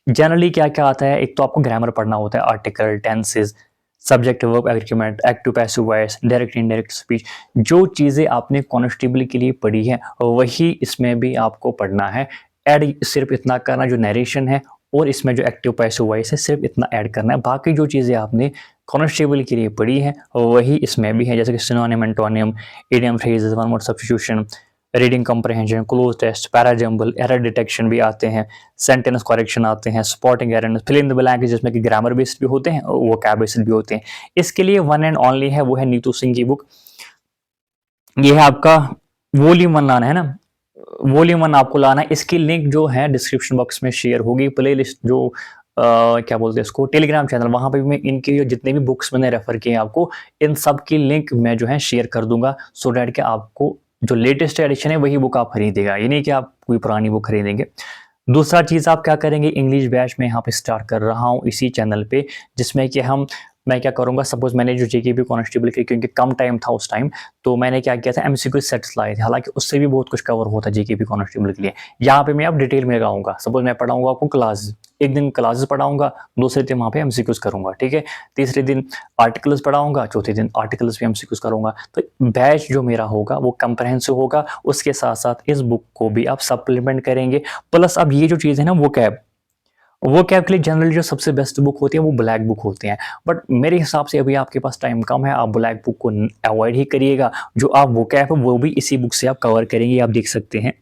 जनरली क्या क्या आता है, एक तो आपको ग्रामर पढ़ना होता है, article, tenses, subject, verb, agreement, active passive voice, direct indirect speech, जो चीज़ें आपने कॉन्स्टेबल के लिए पढ़ी है वही इसमें भी आपको पढ़ना है। ऐड सिर्फ इतना करना जो नरेशन है, और इसमें जो एक्टिव पैसिव वॉइस है सिर्फ इतना ऐड करना है, बाकी जो चीज़ें आपने कॉन्स्टेबल के लिए पढ़ी है वही इसमें भी है, जैसे कि synonym, antonym, idiom, phrases, one word substitution, reading comprehension, cloze test, parajumble, error detection भी आते हैं, सेंटेंस करेक्शन आते हैं, spotting error, fill in the blank जिसमें कि ग्रामर बेस्ड भी होते हैं और वोकैब बेस्ड भी होते हैं। इसके लिए वन एंड ओनली है, वो है नीतू सिंह की बुक। ये है आपका वॉल्यूम 1 लाना है ना, वॉल्यूम 1 आपको लाना है। इसकी लिंक जो है डिस्क्रिप्शन बॉक्स में शेयर होगी, प्ले लिस्ट जो क्या बोलते हैं इसको, टेलीग्राम चैनल, वहां पे भी मैं इनके जितने भी बुक्स मैंने रेफर किए आपको, इन सब की लिंक मैं जो है शेयर कर दूंगा, सो डैट कि आपको जो लेटेस्ट एडिशन है वही बुक आप खरीदेगा, ये नहीं कि आप कोई पुरानी बुक खरीदेंगे। दूसरा चीज़ आप क्या करेंगे, इंग्लिश बैच में यहाँ पे स्टार्ट कर रहा हूँ इसी चैनल पे, जिसमें कि मैं क्या करूँगा, सपोज मैंने जो जेकेपी कांस्टेबल की, क्योंकि कम टाइम था उस टाइम, तो मैंने क्या किया था, एमसीक्यू सेट्स लाए थे, हालांकि उससे भी बहुत कुछ कवर होता है जेकेपी कांस्टेबल के लिए। यहाँ पे मैं अब डिटेल में लगाऊंगा, सपोज मैं पढ़ाऊंगा आपको क्लास, एक दिन क्लासेस पढ़ाऊंगा, दूसरे दिन वहाँ पे एमसीक्यूज करूंगा, ठीक है, तीसरे दिन आर्टिकल्स पढ़ाऊंगा, चौथे दिन आर्टिकल्स भी एमसीक्यूज करूंगा। तो बैच जो मेरा होगा वो कंप्रहेंसिव होगा, उसके साथ साथ इस बुक को भी आप सप्लीमेंट करेंगे। प्लस अब ये जो चीज़ है ना, वो कैब के लिए जनरली जो सबसे बेस्ट बुक होती है वो ब्लैक बुक होती हैं, बट मेरे हिसाब से अभी आपके पास टाइम कम है, आप ब्लैक बुक को अवॉइड ही करिएगा। जो आप वो कैब है वो भी इसी बुक से आप कवर करेंगे, आप देख सकते हैं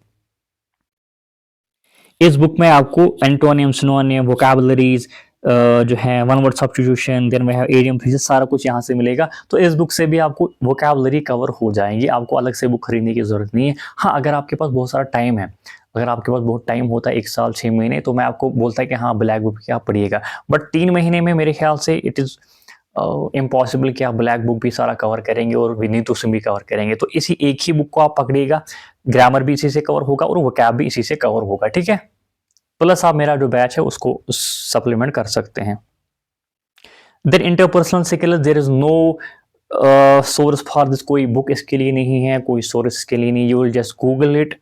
इस बुक में आपको एंटोनियम, सिनोनियम, वोकैबुलरीज, जो है one word substitution, then we have idiom phrases, सारा कुछ यहाँ से मिलेगा। तो इस बुक से भी आपको वोकैबुलरी कवर हो जाएंगे, आपको अलग से बुक खरीदने की जरूरत नहीं है। हाँ, अगर आपके पास बहुत सारा टाइम है, अगर आपके पास बहुत टाइम होता है 1 साल 6 महीने, तो मैं आपको बोलता है कि हाँ ब्लैक बुक की आप पढ़िएगा, बट 3 महीने में मेरे ख्याल से इट इज़ इम्पॉसिबल कि आप ब्लैक बुक भी सारा कवर करेंगे और नीतू सिंह भी कवर करेंगे। तो इसी एक ही बुक को आप पकड़िएगा, ग्रामर भी इसी से कवर होगा और वोकैब भी इसी से कवर होगा, ठीक है। प्लस आप मेरा जो बैच है उसको सप्लीमेंट कर सकते हैं। Then interpersonal skills, there is no source for this, कोई बुक इसके लिए नहीं है, कोई सोर्स इसके लिए नहीं, you will just Google it,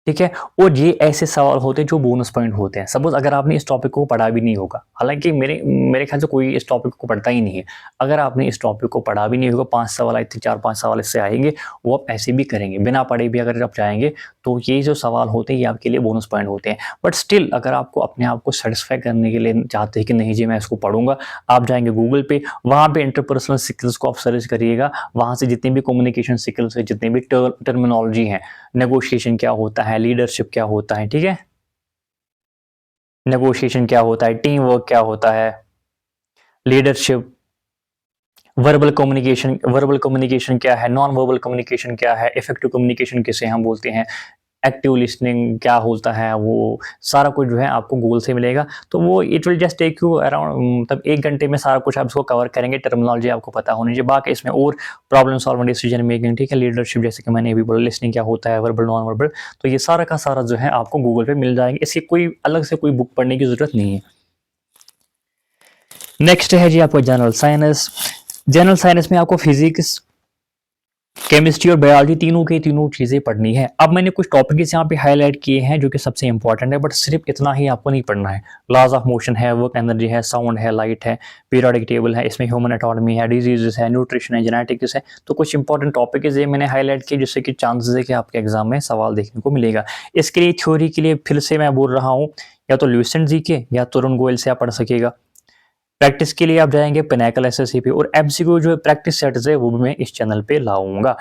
ठीक है। और ये ऐसे सवाल होते हैं जो बोनस पॉइंट होते हैं। सपोज अगर आपने इस टॉपिक को पढ़ा भी नहीं होगा, हालांकि मेरे मेरे ख्याल से कोई इस टॉपिक को पढ़ता ही नहीं है। अगर आपने इस टॉपिक को पढ़ा भी नहीं होगा, 5 सवाल आए थे, 4-5 सवाल इससे आएंगे, वो आप ऐसे भी करेंगे बिना पढ़े भी अगर आप जाएंगे, तो ये जो सवाल होते हैं ये आपके लिए बोनस पॉइंट होते हैं। बट स्टिल अगर आपको अपने आप को सेटिस्फाई करने के लिए चाहते हैं कि नहीं जी मैं इसको पढ़ूंगा, आप जाएंगे गूगल पे, वहाँ पे इंटरपर्सनल स्किल्स को आप सर्च करिएगा। वहाँ से जितनी भी कम्युनिकेशन स्किल्स है, जितनी भी टर्मिनोलॉजी है, नेगोशिएशन क्या होता है, लीडरशिप क्या होता है, ठीक है, नेगोशिएशन क्या होता है, टीम वर्क क्या होता है, लीडरशिप, वर्बल कम्युनिकेशन क्या है, नॉन वर्बल कम्युनिकेशन क्या है, इफेक्टिव कम्युनिकेशन किसे हम बोलते हैं, एक्टिव लिसनिंग क्या होता है, वो सारा कुछ जो है आपको गूगल से मिलेगा। तो वो it will just take you around, मतलब 1 घंटे में सारा कुछ आप इसको कवर करेंगे। टर्मिनोलॉजी आपको पता होनी चाहिए, बाकी इसमें और प्रॉब्लम सॉल्विंग, डिसीजन मेकिंग, ठीक है, लीडरशिप जैसे कि मैंने अभी बोला, लिसनिंग क्या होता है, वर्बल नॉन वर्बल, तो ये सारा का सारा जो है आपको गूगल पे मिल जाएंगे। इसकी कोई अलग से कोई बुक पढ़ने की जरूरत नहीं है। नेक्स्ट है जी आपको जनरल साइंस। जनरल साइंस में आपको फिजिक्स, केमिस्ट्री और बायोलॉजी तीनों के तीनों चीजें पढ़नी है। अब मैंने कुछ टॉपिक्स यहाँ पे हाईलाइट किए हैं जो कि सबसे इंपॉर्टेंट है, बट सिर्फ इतना ही आपको नहीं पढ़ना है। लॉज ऑफ मोशन है, वर्क एनर्जी है, साउंड है, लाइट है, पीरियोडिक टेबल है, इसमें ह्यूमन एटॉनमी है, डिजीजेस है, न्यूट्रिशन है, जेनेटिक्स है। तो कुछ इंपॉर्टेंट टॉपिक्स ये मैंने हाईलाइट किए जिससे कि चांसेस है कि आपके एग्जाम में सवाल देखने को मिलेगा। इसके लिए थ्योरी के लिए फिर से मैं बोल रहा हूँ, या तो ल्यूसेंट जी के या तरुण गोयल से आप पढ़ सकेगा। प्रैक्टिस के लिए आप जाएंगे पिनाकल एसएससी पे, और एमसीक्यू जो प्रैक्टिस सेट्स है वो भी मैं इस चैनल पे लाऊंगा।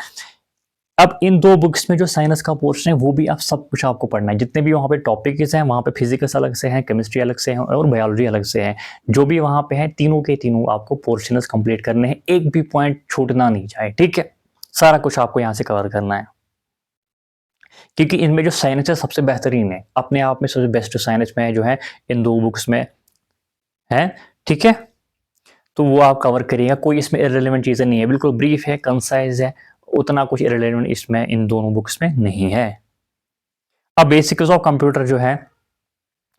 अब इन 2 बुक्स में जो साइंस का पोर्शन है वो भी आप सब कुछ आपको पढ़ना है। जितने भी वहाँ पे टॉपिक्स हैं, वहाँ पे फिजिक्स अलग से हैं, केमिस्ट्री अलग से हैं और बायोलॉजी अलग से है। जो भी वहाँ पे है तीनों के तीनों आपको पोर्शंस कंप्लीट करने हैं, एक भी पॉइंट छूटना नहीं चाहिए, ठीक है। सारा कुछ आपको यहाँ से कवर करना है, क्योंकि इनमें जो साइंस है सबसे बेहतरीन है, अपने आप में सबसे बेस्ट साइंस में जो है इन 2 बुक्स में है, ठीक है। तो वो आप कवर करिएगा, कोई इसमें इररिलेवेंट चीज़ें नहीं है, बिल्कुल ब्रीफ है, कंसाइज है, उतना कुछ इररिलेवेंट इसमें इन दोनों बुक्स में नहीं है। अब बेसिक्स ऑफ कंप्यूटर जो है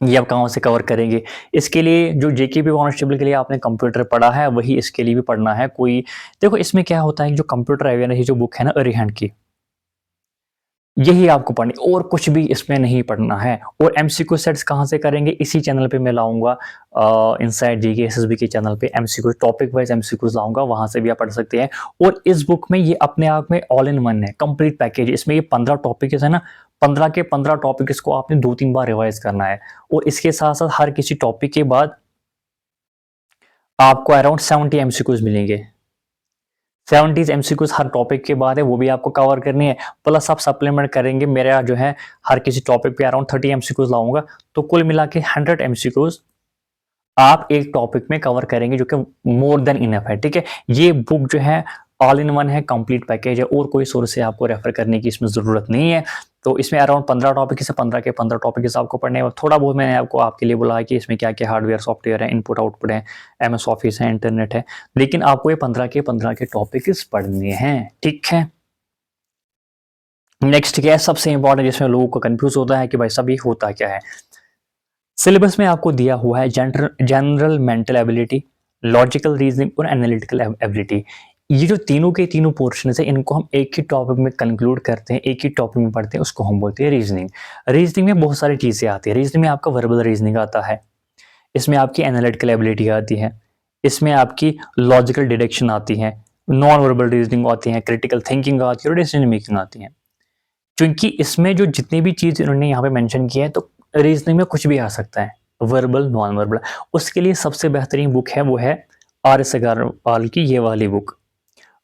ये आप कहाँ से कवर करेंगे। इसके लिए जो जेकेपी कॉन्स्टेबल के लिए आपने कंप्यूटर पढ़ा है वही इसके लिए भी पढ़ना है। कोई देखो इसमें क्या होता है, जो कंप्यूटर अवेयरनेस जो बुक है ना अरिहंत की, यही आपको पढ़नी, और कुछ भी इसमें नहीं पढ़ना है। और एमसीक्यू सेट्स कहाँ से करेंगे, इसी चैनल पे मैं लाऊंगा, इनसाइड जीके एसएसबी के चैनल पे एमसीक्यू टॉपिक वाइज एमसीक्यूज लाऊंगा, वहां से भी आप पढ़ सकते हैं। और इस बुक में ये अपने आप में ऑल इन वन है, कंप्लीट पैकेज। इसमें ये 15 टॉपिक है ना, 15 के 15 टॉपिक को आपने 2-3 बार रिवाइज करना है। और इसके साथ साथ हर किसी टॉपिक के बाद आपको अराउंड 70 एमसीक्यूज मिलेंगे। 70 एमसीक्यूज हर टॉपिक के बाद है, वो भी आपको कवर करनी है। प्लस आप सप्लीमेंट करेंगे, मेरा जो है हर किसी टॉपिक पे अराउंड 30 एमसीक्यूज लाऊंगा, तो कुल मिला के 100 एमसीक्यूज आप एक टॉपिक में कवर करेंगे, जो कि मोर देन इनफ है, ठीक है। ये बुक जो है ऑल इन वन है, कंप्लीट पैकेज है, और कोई सोर्स से आपको रेफर करने की इसमें जरूरत नहीं है। तो इसमें अराउंड 15 टॉपिक से 15 के 15 टॉपिक आपको पढ़ने हैं। थोड़ा बहुत मैंने आपको आपके लिए बोला है कि इसमें क्या क्या हार्डवेयर सॉफ्टवेयर है, इनपुट आउटपुट है, एमएस ऑफिस है, इंटरनेट है, लेकिन आपको ये 15 के 15 के टॉपिक पढ़ने हैं, ठीक है। नेक्स्ट क्या है सबसे इंपॉर्टेंट, जिसमें लोगों को कंफ्यूज होता है कि भाई सब ये होता क्या है। सिलेबस में आपको दिया हुआ है general mental ability, logical reasoning और एनालिटिकल एबिलिटी। ये जो तीनों के तीनों पोर्शन है इनको हम एक ही टॉपिक में कंक्लूड करते हैं, एक ही टॉपिक में पढ़ते हैं, उसको हम बोलते हैं रीजनिंग। रीजनिंग में बहुत सारी चीज़ें आती है। रीजनिंग में आपका वर्बल रीजनिंग आता है, इसमें आपकी एनालिटिकल एबिलिटी आती है, इसमें आपकी लॉजिकल डिडक्शन आती है, नॉन वर्बल रीजनिंग आती है, क्रिटिकल थिंकिंग आती है और डिसीजन मेकिंग आती है। क्योंकि इसमें जो जितनी भी चीज़ इन्होंने यहाँ पे मेंशन किया है, तो रीजनिंग में कुछ भी आ सकता है, वर्बल नॉन वर्बल। उसके लिए सबसे बेहतरीन बुक है वो है RS अग्रवाल की ये वाली book,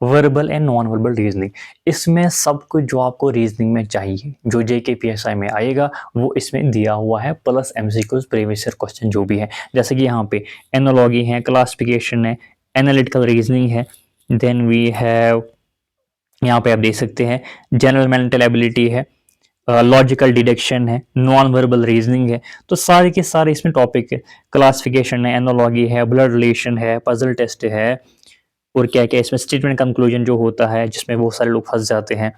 verbal and non verbal reasoning. इसमें सब कुछ जो आपको रीजनिंग में चाहिए, जो JKPSI में आएगा, वो इसमें दिया हुआ है, plus MCQs previous year question जो भी है, जैसे कि यहाँ पे एनालॉगी है, क्लासिफिकेशन है, एनालिटिकल रीजनिंग है, देन वी हैव यहाँ पे आप देख सकते हैं जनरल मेंटल एबिलिटी है, लॉजिकल डिडक्शन है, नॉन वर्बल रीजनिंग है। तो सारे के सारे इसमें टॉपिक है, क्लासिफिकेशन है, एनालॉगी है, ब्लड रिलेशन है, पजल टेस्ट है, और क्या क्या इसमें स्टेटमेंट कंक्लूजन जो होता है जिसमें बहुत सारे लोग फंस जाते हैं।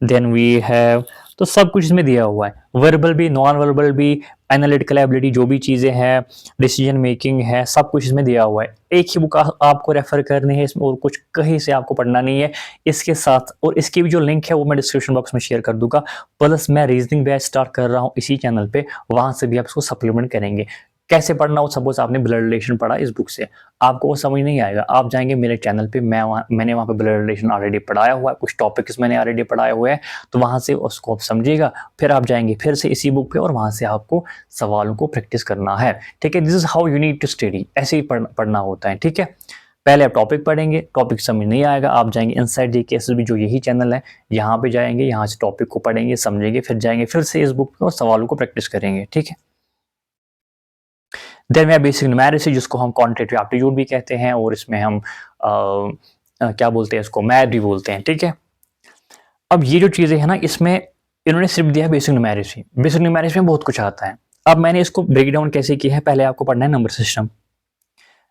देन वी हैव, तो सब कुछ इसमें दिया हुआ है, वर्बल भी नॉन वर्बल भी, एनालिटिकल एबिलिटी जो भी चीज़ें हैं, डिसीजन मेकिंग है, सब कुछ इसमें दिया हुआ है। एक ही बुक आपको रेफर करनी है इसमें, और कुछ कहीं से आपको पढ़ना नहीं है। इसके साथ और इसकी भी जो लिंक है वो मैं डिस्क्रिप्शन बॉक्स में शेयर कर दूंगा। प्लस मैं रीजनिंग बैच स्टार्ट कर रहा हूँ इसी चैनल पे, वहां से भी आप इसको सप्लीमेंट करेंगे। कैसे पढ़ना हो, सपोज आपने ब्लड रिलेशन पढ़ा इस बुक से, आपको वो समझ नहीं आएगा, आप जाएंगे मेरे चैनल पे, मैंने वहाँ पे ब्लड रिलेशन ऑलरेडी पढ़ाया हुआ है, कुछ टॉपिक्स मैंने ऑलरेडी पढ़ाए हुए हैं, तो वहाँ से उसको आप समझिएगा। फिर आप जाएंगे फिर से इसी बुक पे, और वहाँ से आपको सवालों को प्रैक्टिस करना है। ठीक है, this is how you need to study, ऐसे ही पढ़ना होता है। ठीक है, पहले आप टॉपिक पढ़ेंगे, टॉपिक समझ नहीं आएगा, आप जाएंगे इनसाइड जीके एसएसबी जो यही चैनल है, यहाँ पे जाएंगे, यहाँ से टॉपिक को पढ़ेंगे, समझेंगे, फिर जाएंगे फिर से इस बुक पे और सवालों को प्रैक्टिस करेंगे। ठीक है, देन वे बेसिक न्यूमेरिक्स जिसको हम क्वांटिटेटिव एप्टीट्यूड भी कहते हैं, और इसमें हम क्या बोलते हैं इसको, मैथ भी बोलते हैं। ठीक है, अब ये जो चीज़ें हैं ना, इसमें इन्होंने सिर्फ दिया है बेसिक न्यूमेरिक्स ही। बेसिक न्यूमेरिक्स में बहुत कुछ आता है। अब मैंने इसको ब्रेक डाउन कैसे किया है, पहले आपको पढ़ना है number system.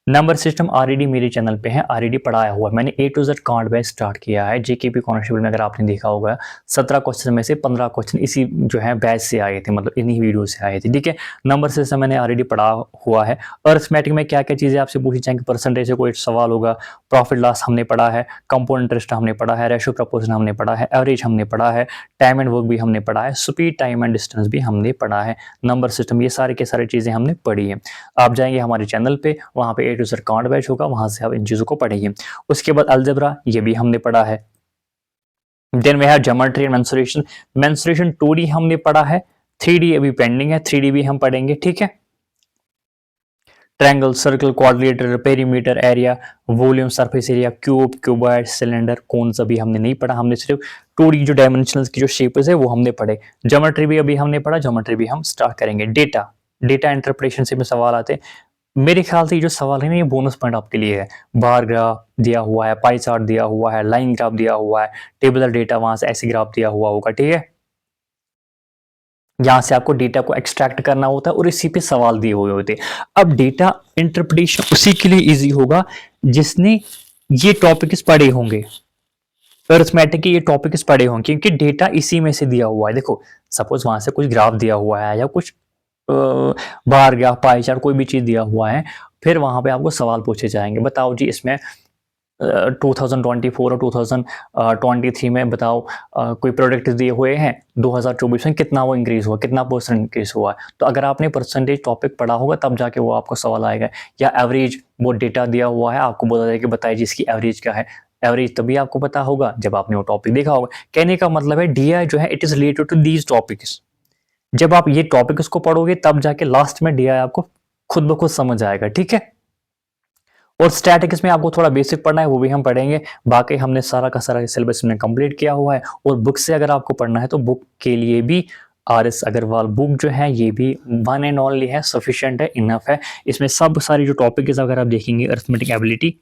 Number system already मेरे चैनल पे है, ऑलरेडी पढ़ाया हुआ है मैंने, ए टू जेड कांड बैच स्टार्ट किया है। जेकेपी कांस्टेबल में अगर आपने देखा होगा 17 क्वेश्चन में से 15 क्वेश्चन इसी जो है बैच से आए थे, मतलब इन्हीं वीडियो से आए थे। ठीक है, नंबर सिस्टम मैंने ऑलरेडी पढ़ा हुआ है। अरिथमेटिक में क्या क्या चीज़ें आपसे पूछी जाएंगी, परसेंटेज से कोई सवाल होगा, प्रॉफिट लॉस हमने पढ़ा है, कंपाउंड इंटरेस्ट हमने पढ़ा है, रेशियो प्रपोर्शन हमने पढ़ा है, एवरेज हमने पढ़ा है, टाइम एंड वर्क भी हमने पढ़ा है, स्पीड टाइम एंड डिस्टेंस भी हमने पढ़ा है, नंबर सिस्टम, ये सारे के सारी चीज़ें हमने पढ़ी है। आप जाएंगे हमारे चैनल पे, वहाँ पे ए टू जेड कांड बैच होगा, वहां से आप इन चीजों को पढ़ेंगे। उसके बाद अलजेब्रा, ये भी हमने पढ़ा है। Then we have geometry and mensuration. Mensuration 2D हमने पढ़ा है, 3D अभी पेंडिंग है, 3D भी हम पढ़ेंगे। ठीक है, triangle, circle, quadrilateral, perimeter, area, volume, surface area, cube, cuboid, cylinder, cone सभी हमने नहीं पढ़ा। हमने सिर्फ 2D जो डायमेंशनल की जो शेप्स है वो हमने पढ़े। ज्योमेट्री भी अभी हमने पढ़ा, ज्योमेट्री भी हम स्टार्ट करेंगे। डेटा, डेटा इंटरप्रिटेशन से भी सवाल आते हैं। मेरे ख्याल से ये जो सवाल है ना, ये बोनस पॉइंट आपके लिए है। बार ग्राफ दिया हुआ है, पाई चार्ट दिया हुआ है, लाइन ग्राफ दिया हुआ है, टेबुलर डेटा वहां से ऐसे ग्राफ दिया हुआ होगा। ठीक है, यहाँ से आपको डेटा को एक्सट्रैक्ट करना होता है और इसी पे सवाल दिए हुए होते हैं। अब डेटा इंटरप्रिटेशन उसी के लिए इजी होगा जिसने ये टॉपिक्स पढ़े होंगे, अरिथमेटिक के ये टॉपिक्स पढ़े होंगे, क्योंकि डेटा इसी में से दिया हुआ है। देखो, सपोज वहां से कुछ ग्राफ दिया हुआ है या कुछ बार ग्राफ, पाई चार्ट, कोई भी चीज दिया हुआ है, फिर वहां पे आपको सवाल पूछे जाएंगे। बताओ जी इसमें 2024 और 2023 में बताओ कोई प्रोडक्ट दिए हुए हैं, 2024 में कितना वो इंक्रीज हुआ, कितना परसेंट इंक्रीज हुआ है। तो अगर आपने परसेंटेज टॉपिक पढ़ा होगा तब जाके वो आपको सवाल आएगा। या एवरेज, वो डेटा दिया हुआ है, आपको बोला जाएगा बताइए जी इसकी एवरेज क्या है। एवरेज तभी आपको पता होगा जब आपने वो टॉपिक देखा होगा। कहने का मतलब है डीआई जो है it is related to these topics. जब आप ये टॉपिक्स को पढ़ोगे तब जाके लास्ट में डीआई आपको खुद ब खुद समझ आएगा। ठीक है, और स्टैटिक्स में आपको थोड़ा बेसिक पढ़ना है, वो भी हम पढ़ेंगे। बाकी हमने सारा का सारा सिलेबस में कंप्लीट किया हुआ है। और बुक से अगर आपको पढ़ना है तो बुक के लिए भी RS अग्रवाल बुक जो है ये भी वन एंड ओनली है, सफिशिएंट है, इनफ है। इसमें सब सारी जो टॉपिक अगर आप देखेंगे, अरिथमेटिक एबिलिटी,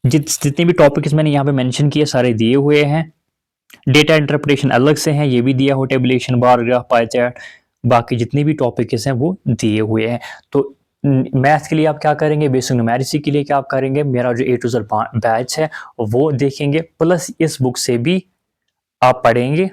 जितने भी टॉपिक्स मैंने यहाँ पे मेंशन किए सारे दिए हुए हैं। डेटा इंटरप्रिटेशन अलग से है, ये भी दिया हो, tabulation, bar graph, pie chart, बाकी जितने भी टॉपिक्स हैं वो दिए हुए हैं। तो मैथ्स के लिए आप क्या करेंगे, बेसिक न्यूमेरिक्स के लिए क्या आप करेंगे, मेरा जो ए टू जेड बैच है वो देखेंगे, प्लस इस बुक से भी आप पढ़ेंगे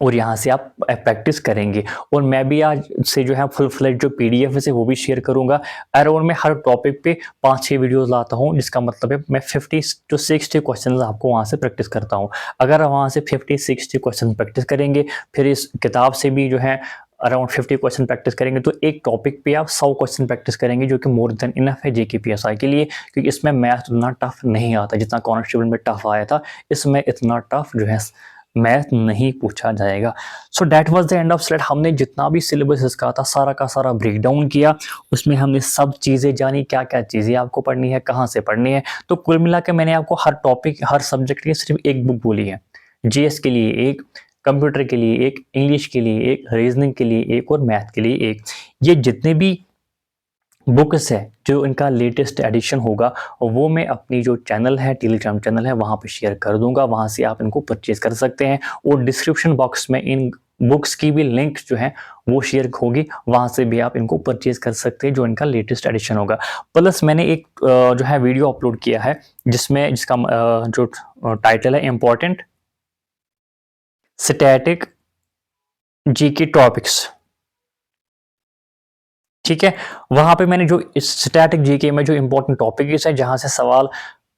और यहाँ से आप प्रैक्टिस करेंगे। और मैं भी आज से जो है फुल फ्लेज जो PDF है वो भी शेयर करूंगा। और मैं हर टॉपिक पे 5-6 वीडियोस लाता हूँ, जिसका मतलब है मैं 50 to 60 क्वेश्चन आपको वहाँ से प्रैक्टिस करता हूँ। अगर आप वहाँ से 50-60 क्वेश्चन प्रैक्टिस करेंगे, फिर इस किताब से भी जो है अराउंड 50 क्वेश्चन प्रैक्टिस करेंगे, तो एक टॉपिक पे आप 100 क्वेश्चन प्रैक्टिस करेंगे, जो कि मोर देन इनफ है JK PSI के लिए। क्योंकि इसमें मैथ उतना टफ नहीं आता जितना कांस्टेबल में टफ आया था, इसमें इतना टफ जो है मैथ नहीं पूछा जाएगा। So that was the end of slide. हमने जितना भी सिलेबस इसका था सारा का सारा ब्रेक डाउन किया, उसमें हमने सब चीज़ें जानी, क्या क्या चीज़ें आपको पढ़नी है, कहाँ से पढ़नी है। तो कुल मिला के मैंने आपको हर टॉपिक, हर सब्जेक्ट की सिर्फ एक बुक बोली है। GS के लिए एक, कंप्यूटर के लिए एक, इंग्लिश के लिए एक, रीजनिंग के लिए एक और मैथ के लिए एक। ये जितने भी बुक्स है जो इनका लेटेस्ट एडिशन होगा वो मैं अपनी जो चैनल है, टेलीग्राम चैनल है, वहाँ पे शेयर कर दूंगा, वहाँ से आप इनको परचेज कर सकते हैं। और डिस्क्रिप्शन बॉक्स में इन बुक्स की भी लिंक जो है वो शेयर होगी, वहाँ से भी आप इनको परचेज कर सकते हैं जो इनका लेटेस्ट एडिशन होगा। प्लस मैंने एक जो है वीडियो अपलोड किया है जिसका जो टाइटल है इम्पोर्टेंट स्टैटिक जीके टॉपिक्स, ठीक है। वहां पे मैंने जो स्टैटिक जीके में जो इंपॉर्टेंट टॉपिक्स है जहां से सवाल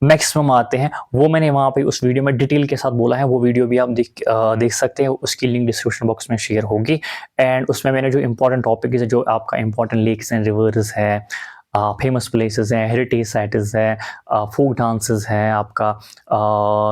मैक्सिमम आते हैं वो मैंने वहां पे उस वीडियो में डिटेल के साथ बोला है। वो वीडियो भी आप देख सकते हैं, उसकी लिंक डिस्क्रिप्शन बॉक्स में शेयर होगी। एंड उसमें मैंने जो इंपॉर्टेंट टॉपिक है, जो आपका इंपॉर्टेंट लेक्स एंड रिवर्स है, फेमस प्लेसेस हैं, हेरिटेज साइट्स है, फोक डांसेस हैं, आपका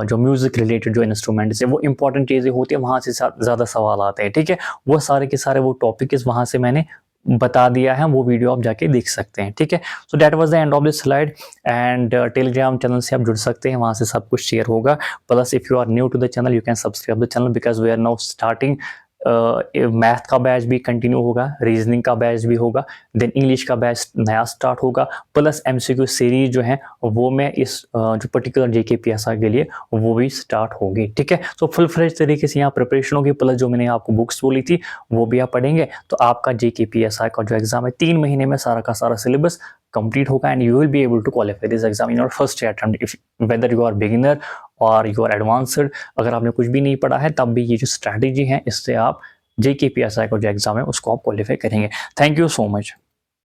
जो म्यूजिक रिलेटेड जो इंस्ट्रूमेंट्स है, वो इंपॉर्टेंट चीज़ें होती है, वहाँ से ज़्यादा सवाल आते हैं, ठीक है। वो सारे के सारे वो टॉपिक वहाँ से मैंने बता दिया है, वो वीडियो आप जाके देख सकते हैं, ठीक है। So that was the end of this slide. And Telegram channel से आप जुड़ सकते हैं, वहाँ से सब कुछ शेयर होगा। Plus if you are new to the channel you can subscribe the channel, because we are now starting math का बैच भी कंटिन्यू होगा, रीजनिंग का बैच भी होगा, देन इंग्लिश का बैच नया स्टार्ट होगा, प्लस एमसीक्यू सीरीज जो है वो मैं इस जो पर्टिकुलर जेके पीएसआई के लिए वो भी स्टार्ट होगी, ठीक है। सो फुल फ्लेज तरीके से यहाँ प्रिपरेशन होगी, प्लस जो मैंने आपको बुक्स बोली थी वो भी आप पढ़ेंगे, तो आपका जेके पीएसआई का जो एग्जाम है 3 महीने में सारा का सारा सिलेबस कंप्लीट होगा and you will be able to qualify this exam in your first attempt, if whether you are beginner और यू आर एडवांस्ड। अगर आपने कुछ भी नहीं पढ़ा है तब भी ये जो स्ट्रैटेजी है इससे आप जेके पीएसआई का जो एग्जाम है उसको आप क्वालिफाई करेंगे। Thank you so much.